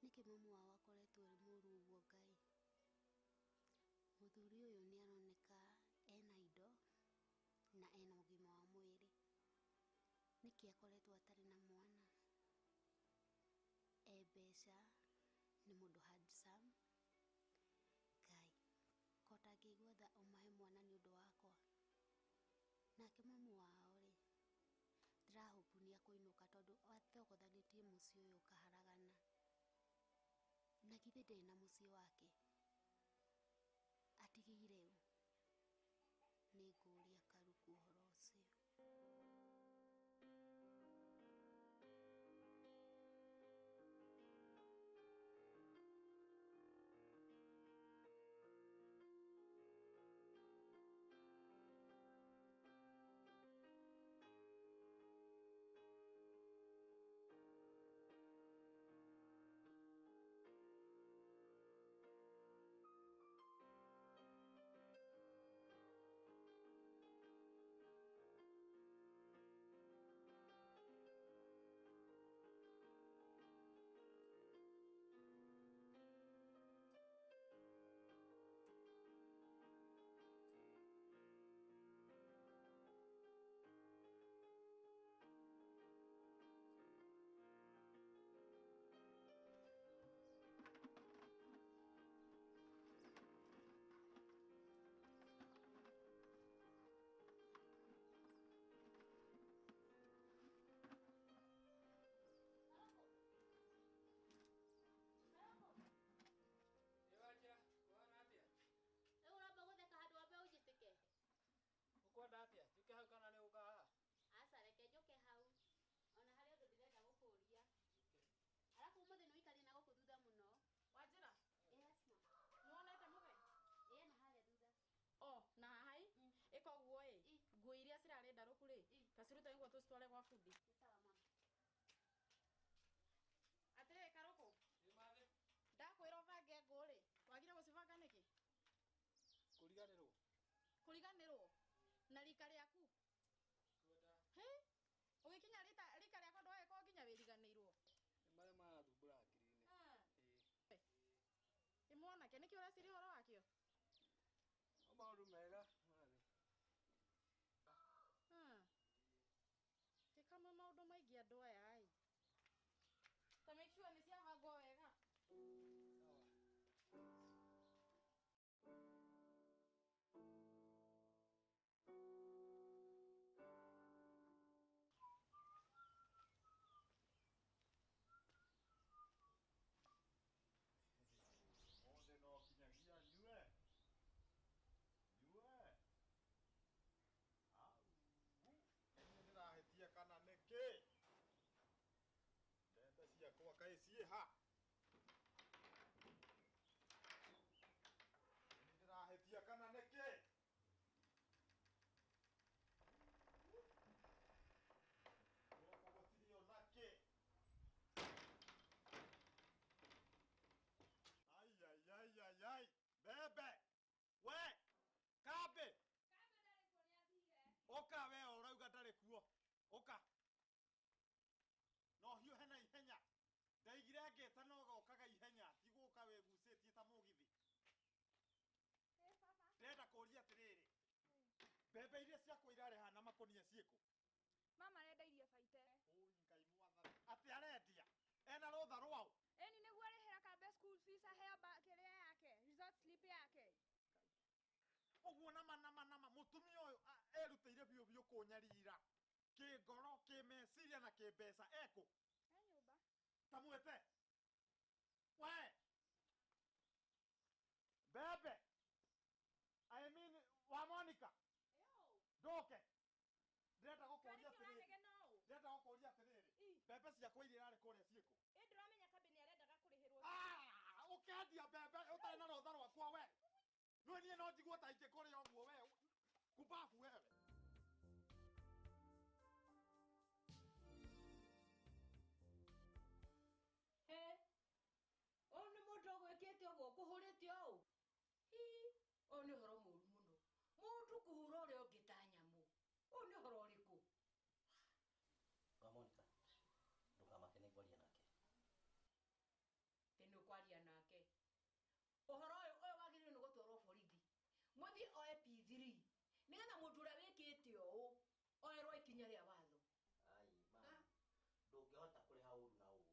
Nĩkĩ mamu wao akoretwo arĩ mũru ũguo Ngai? Mũthuri ũyũ nĩ aroneka ena indo na ena ũgima wa mwĩrĩ. Nĩkĩ akoretwo atarĩ na mwana? Mbeca nĩ mũndũ handsome. Ngai ko ndangĩigua tha ũmahe mwana nĩ ũndũ wakwa. Nake mamu wao rĩ ndĩrahopu nĩ akũinũka tondũ athogothanĩtie mũciĩ ũyũ ũkaharagana. Na githĩ ndarĩ na mũciĩ wake? Atigĩire ũ? Nĩ ngũria Karuku ũhoro ũcio. citware gwa bundi. Atire Karoko. Ndakwira ubange nguri. Wagire gucibanga niki? Kuriganirwo. Na rika riaku. He? Ugikinya rika riako ndwae ko nginya wiriganirwo. Mare mana thumbura akiri-ini. Imwona ke niki uraciri horo wakio? Maundu mega mani. Tikama maundu maingi andu aya ai. Ta make sure ni ciabangwo wega. Kana neke ndenda cia kwa kai cie ha ndirahetia kana neke goko gutirio nake ai bebe we kabe oka we urauga ndari kuo oka no hiyo hena ihenya ndaigire ngeta no gokaga ihenya tiguka we gucetie ta mugithi ndenda kuria atiriri bebe iria ciakwa irare hana makonia cieko mama arenda irie baite oi ngai mwathani ati arendia ena rotha rwao eni niguo arihira kambe school fees aheo kiria yake resort slip yake uguo nama mutumia uyu erutire biu kunyarira kigoro kimeciria na kimbesa eko nyumba tamwete we bebe I mean wa Monica ndoke ndenda gukuria atiriri bebe ciakwa iria irari kuria cieko Ndiramenya kabe ni arendaga kurihirwo ukendia bebe utari na rotha rwakwa we no nie no njigua ta ingikuria uguo we kubafu wewe gwikite uguo kuhurite u o ni horo muru muno mundu kuhura uri ungi ta nyamu u ni horo uriku wa Monica ndukamake ni ngwaria nake tene ukwaria nake uhoro uyu wagirire ni gutwarwo borithi muthi oe P3 nigetha mundu uria wikite u oerwo ikinya ria watho ai mama ndungihota kuriha uru na uru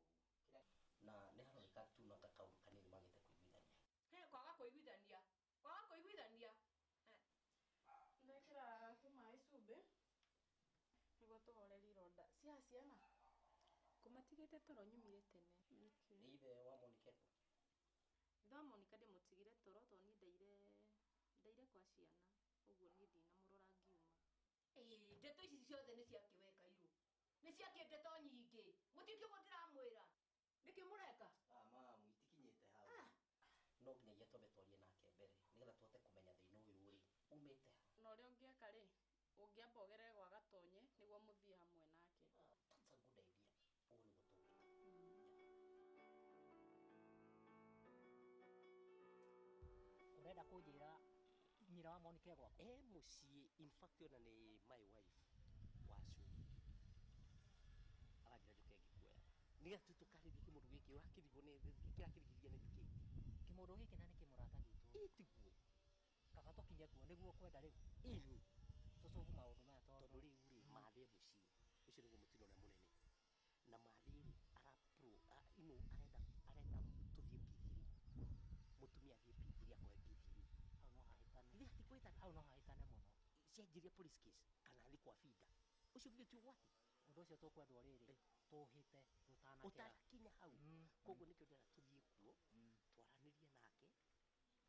na ni haroneka tu no ta kaundu kanini magite kuiguithania kwaga kuiguithania ndekira tumai cumbi niguo tuhoreri ronda cia ciana kumatigite toro nyumire tene ni ithe wa Monica tha Monica ndimutigire toro to ni ndaire kwa ciana uguo ni thina murora ngiuma ndeto ici ciothe ni cia kiweka iru ni cia kindeto nyingi mutikio ndiramwira niki mureka mama mwitikinyite hau no nginya tobe twarie nake mbere nigetha tuhote kumenya thina uyu uri umite no ri ungieka ri ungiamba ugerere gwa gatonye niguo muthie hamwe nake that's a good idea ugu ni gutungi urenda kunjira nyira wa Monica gwako mucii in fact ona ni my wife wacu aragira njuke ngikuoya nigetha tu tukarithie kimundu giki urakirigwo ni kira kirigithia ni kiki kimundu giki na ni kimurata gitu itiguo kaba tukinye kuo niguo kwenda riu tucubu maundu maya tondu riu ri mathi mucii ucio niguo mutino uria munene na mathi ri arenda tuthie P3 mutumia athie P3 akoe P3 hau no hahitane ni ati kwita hau no hahitane muno cianjiria police case kana athi kwa fida ucio ngithio gwati undu ucio tukwendwo riri tuhite utarakinya hau koguo nikio ndera tuthie kuo twaranirie nake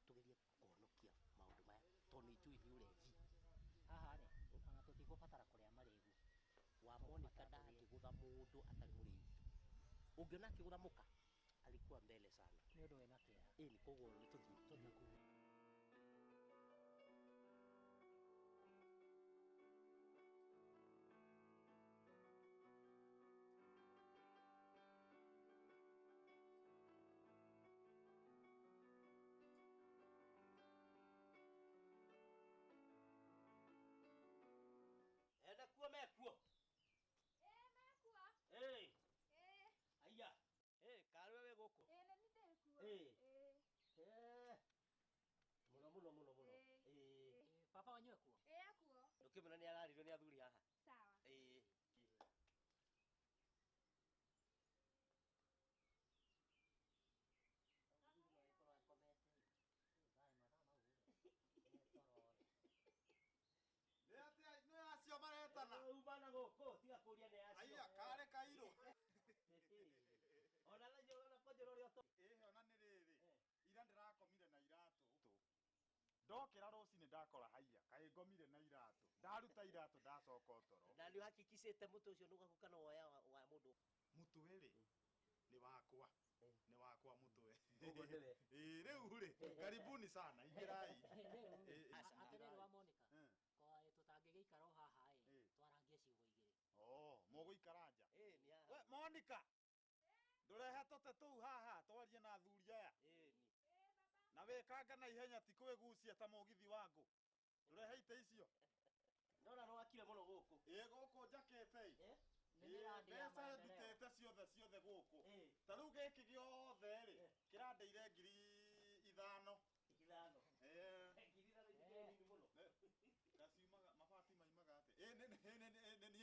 tugerie kuhonokia maundu maya tondu ijui ni urevi haha ri ona tutigubatara kuria marigu wa Monica ndangigutha mundu atari muriu ungiona akigutha muka alikuwa mbele sana ni undu wina kia ni koguo ni tuthie Papa wanyu ekuo? Akuo. Ndukimena ni ararirwo ni athuri haha. Sawa. Acio maretana. Umana gũkũ tiga kũria nĩ acio. Aya kare kairo. Ona lenye ona konjero rio to. Ona nĩ rĩrĩ. Ira ndĩrakomire na iratũ. Ndokĩra rũcinĩ ndakora haiya kaĩ ngomire na iratũ. Ndaruta iratũ ndacoka ũtoro. Na nĩ uhakikishĩte mũtũ ũcio nũgakuka na woya wa mũndũ. Mũtwe rĩ nĩ wakwa. Nĩ wakwa mũtwe. Ũguo nĩwe. Rĩu rĩ karibuni sana ingĩrai. Aterere wa Monica. Kwa tutangĩgĩikara o haha twarangie ciugo igĩrĩ. Mũgũikara nja. Nĩ we Monica. Ndũrehe tũte tũu haha twarie na athuri aya. Na wĩkanga na ihenya ti kwĩgucia ta mũgithi wangu. Ndũrehe ite icio. Ndona no akire mũno gũkũ. Gũkũ njakĩte. Mbeca ndutĩte ciothe gũkũ. Ta rĩu gĩkĩ gĩothe rĩ kĩrandeire ngiri 5. Gaciumaga mabati maimaga atĩ. Nĩ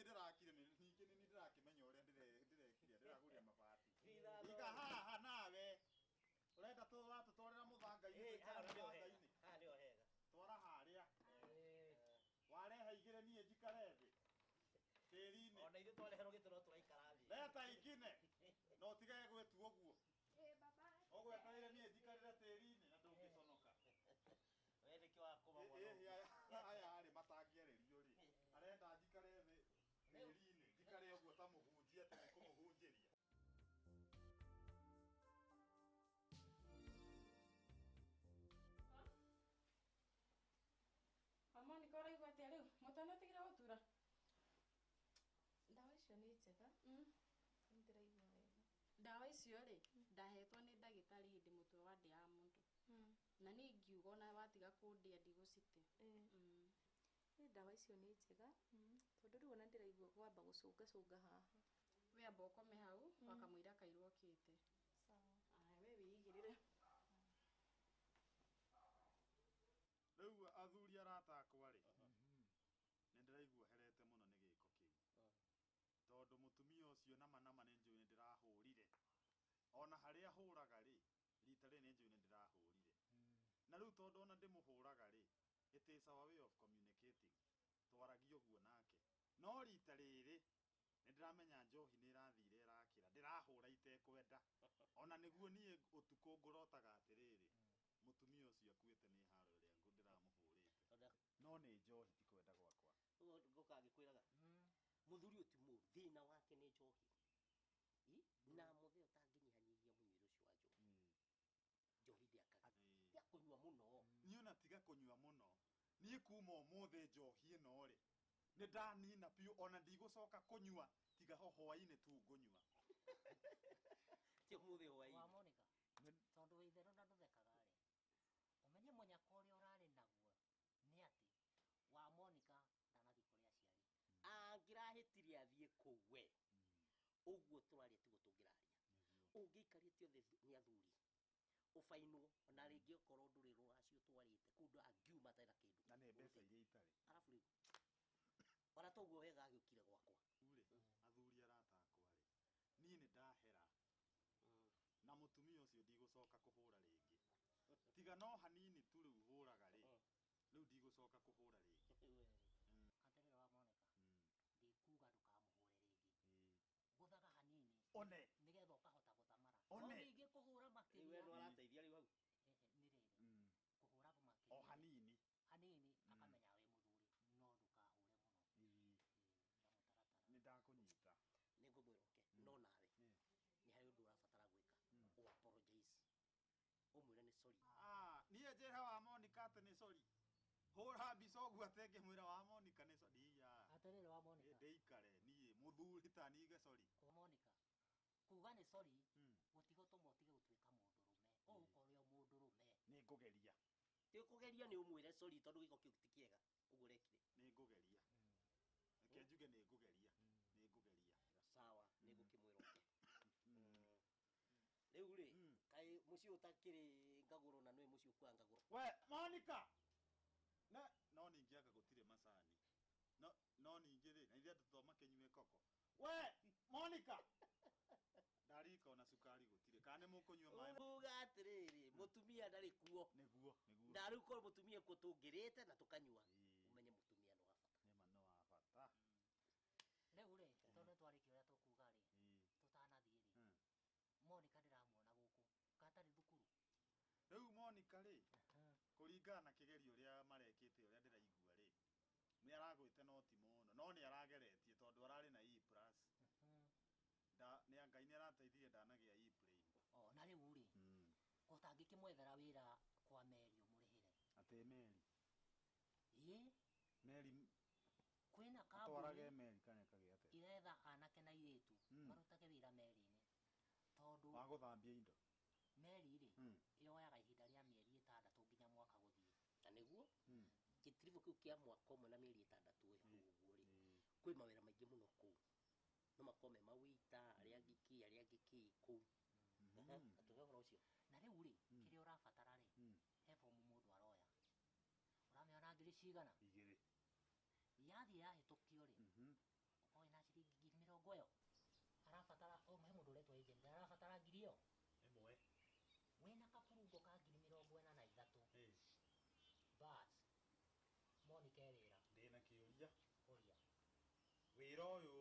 ndĩrakire ningĩ nĩ ndĩrakĩmenya ũrĩa ndĩrekire ndĩragũria mabati. Iga haha nawe. Urenda tũtwarĩra mũthanga-inĩ. Nĩho hega. Twara harĩa. Warehe igĩrĩ niĩ njikare thĩ. Tĩri-inĩ. Ona ithuĩ twareherwo gĩtĩ no tũraikara thĩ. Leta ingine. No tigage gwĩtu ũguo. Baba. Ũgweterere niĩ njikarĩre tĩri-inĩ na ndũngĩconoka. We nĩkĩo wakũma mwana. Aya arĩ matangĩarĩrio rĩ. Arenda njikare thĩ tĩri-inĩ. Njikare ũguo ta mũhunjia atĩ nĩ kũmũhunjĩria. Monica ũraigua atĩa rĩu? Mũtanatigĩra gũtura? Ndawa icio nĩ njega. Nĩndĩraigua wega. Ndawa icio rĩ, ndahetwo nĩ ndagĩtarĩ hĩndĩ mũtwe wa ndĩaga mũndũ. Na nĩ ingiuga ona watiga kũndĩa ndigũcite. Ndawa icio nĩ njega. Tondũ rĩu ona ndĩraigua kwamba gũcũngacũnga haha. We amba ũkome hau, wakamũira kairũ okĩte. Sawa. We wĩigĩrĩre. Rĩu athuri arata akwa rĩ. Nĩ ndĩraigua herete mũno nĩ gĩko kĩu. Tondũ mũtumia ũcio nama nĩ njũĩ nĩ ndĩrahũrire. Ona harĩa hũraga rĩ, rita rĩrĩ nĩ njũĩ nĩ ndĩrahũrire. Na rĩu tondũ ona ndĩmũhũraga rĩ, it is our way of communicating. Twaragia ũguo nake. No rita rĩrĩ nĩ ndĩramenya njohi nĩ ĩrathire ĩrakĩra. Ndĩrahũra itekwenda. Ona nĩguo niĩ ũtukũ ngũrotaga atĩrĩrĩ. Mũtumia ũcio akuĩte nĩ haro ĩrĩa ndĩramũhũrĩte. No nĩ njohi ti kwenda gwakwa. Ngũkagĩkwĩraga. Mũthuri ũti mũru thĩna wake nĩ njohi. Na mũthee ũtangĩnyihanyihia mũnyuĩre ũcio wa njohi. Njohi ndĩakaga. Ya kũnyua mũno. Niĩ ona tiga kũnyua mũno. Niĩ kuma ũmũthĩ njohi ĩno rĩ. Nĩ ndanina biũ ona ndigũcoka kũnyua tiga ho hwaĩ-inĩ tu ngũnyua. Ti ũmũthĩ hwaĩ-inĩ. Wa Monica. Tondũ wĩ itherũ na ndũthekaga rĩ. Ũmenye mũnyaka ũrĩa ũrarĩ naguo nĩ atĩ wa Monica ndanathi kũrĩa aciari. Angĩrahĩtire athiĩ kũu we. Ũguo tũraria tiguo tũngĩraria. Ũngĩikarĩte othe nĩ athuri. Ũbainwo na rĩngĩ okorwo ndũrĩ rũracio twarĩte kũndũ angiuma atarĩ na kĩndũ. Na nĩ mbeca iria itarĩ. Arabu rĩu. Ona toguo wega agĩũkire gwakwa. Athuri arata akwa rĩ. Niĩ nĩ ndahera. Na mũtumia ũcio ndigũcoka kũhũra rĩngĩ. Tiga no hanini tu rĩu hũraga rĩ. Rĩu ndigũcoka kũhũra rĩngĩ. Aterere wa Monica. Ndikuga ndũkamũhũre rĩngĩ. Gũthaga hanini. One. Nĩgetha ũkahota gũthamara. One. Ningĩ kũhũra makĩria. We no arateithia rĩu hau. Nĩ rĩrĩ. Kũhũra makĩria. O hanini. Hanini akamenya we mũthuri no ndũkahũre mũno. Nĩ ndakũnyita. Nĩ ngũmwĩroke no nawe. Nĩ harĩ ũndũ ũrabatara gwĩka. O apologize. Ũmwĩre nĩ sorry. Niĩ njĩra wa Monica atĩ nĩ sorry. Hũra mbica ũguo atengĩmwĩra wa Monica nĩ sorry. Aterere wa Monica. Ndĩikare niĩ mũthuri ta nige sorry. Wa Monica. Kuga nĩ sorry. Gũtigũtũma ũtige gũtuĩka mũndũrũme. Ũgũkorwo mũndũrũme. Nĩ ngũgeria. Ti kũgeria nĩ ũmwĩre sorry tondũ gĩko kĩu ti kĩega. Ũguo rekire. Nĩ ngũgeria. Reke njuge nĩ ngũgeria. Nĩ ngũgeria. Sawa nĩ ngũkĩmwĩroke. Rĩu rĩ kaĩ mũciĩ ũtakĩrĩ ngagũro na nĩ mũciĩ ũkwa ngagũro. We Monica. No ningĩ ingĩaga gũtirĩ macani no ningĩ rĩ na ithuĩ andũ to makenyue koko we Monica ndarika ona cukari gũtirĩ kana nĩ mũkũnyua maĩ uga atĩrĩrĩ mũtumia ndarĩ kuo nĩguo na rĩu korwo mũtumia kuo tũngĩrĩte na tũkanyua umenye mũtumia no wa bata nĩma no wa bata rĩu rĩ tondũ twarĩkia ũrĩa tũkuga rĩ tũtanathiĩ rĩ Monica ndĩramuona gũkũ katarĩ thukuru rĩu Monica rĩ kũringana na kĩgerio ũrĩa marekĩte ũrĩa ndĩraigua rĩ nĩ aragwĩte noti mũno no nĩ arageretie tondũ ararĩ na E+ nĩ Ngai nĩ arateithirie ndanagĩa E plane na rĩu rĩ ũtangĩkĩmwethera wĩra kwa Meri ũmũrĩhĩre atĩ Meri Meri kwĩna atwarage Meri kana kagĩa atĩa iretha anake na airĩtu marutage wĩra Meri-inĩ tondũ wa gũthambia indo Meri rĩ yoyaga ihinda rĩa mĩeri 6 nginya mwaka gũthiĩ na nĩguo gĩtiribũ kĩu kĩa mwaka ũmwe na mĩeri 6 ũguo rĩ kwĩ mawĩra maingĩ mũno kũu no makome mawĩita arĩa ngĩki kũu atũgagora ũcio na rĩu rĩ kĩrĩa ũrabatara rĩ he fomu mũndũ aroya ũramĩona ngiri cigana 2 yathiĩ yahĩtũkio rĩ oĩ na ciringi 20 ĩyo arabatara he mũndũ ũretwo agent arabatara ngiri ĩyo ĩmwe wĩna kapurungo ka ngiri 43 bas Monica erĩra ndĩna kĩũria ũria wĩra ũyũ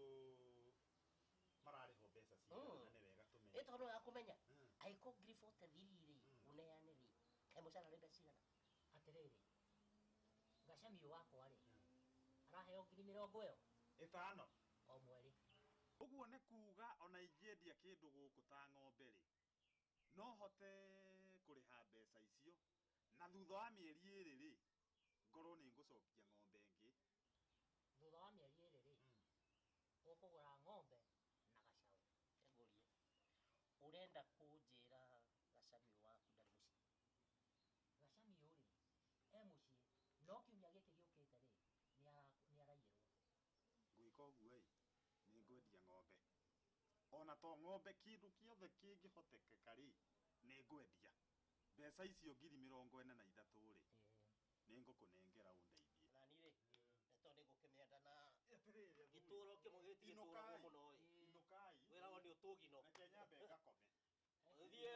mararĩho mbeca cigana nĩ wega tũmenye tondũ ya kũmenya angĩkorwo ngiri 43 rĩ uneane rĩ he mũcara nĩ mbeca cigana atĩrĩrĩ Gacamio wakwa rĩ araheo ngiri 50 ĩyo 5 o mweri ũguo nĩ kuga ona ingĩendia kĩndũ gũkũ ta ng'ombe rĩ no hote kũrĩha mbeca icio na thutha wa mĩeri 2 rĩ ngorwo nĩ ngũcokia ng'ombe ĩngĩ thutha wa mĩeri 2 rĩ ũkũgũra ng'ombe na gacaũ ngũrie ũrenda kũnjĩra Gacamio waku ndarĩ mũciĩ Gacamio rĩ mũciĩ no kiumia gĩkĩ gĩũkĩte rĩ nĩ araiyĩrwo ngwĩka ũguo ĩ nĩ ngwendia ng'ombe ona to ng'ombe kĩndũ kĩothe kĩngĩhotekeka rĩ nĩ ngwendia mbeca icio ngiri 43 rĩ nĩ ngũkũnengera ũndeithie nani rĩ to nĩ ngũkĩmĩenda na gĩtũro kĩmwe gĩtigĩtũragwo mũno inukai wĩragwo nĩ ũtũgino reke nyambe ngakome thiĩ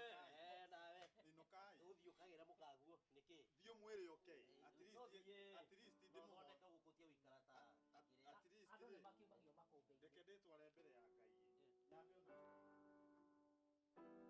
nawe inukai ũthiĩ ũkagĩra mũkaguo nĩkĩ thiĩ mwĩrĩ okay at least ndĩmũthondeka gũkũ tia ũikara ta andũ nĩ makiumagio makũmbĩ-inĩ reke ndĩtware mbere ya Ngai nyambe ona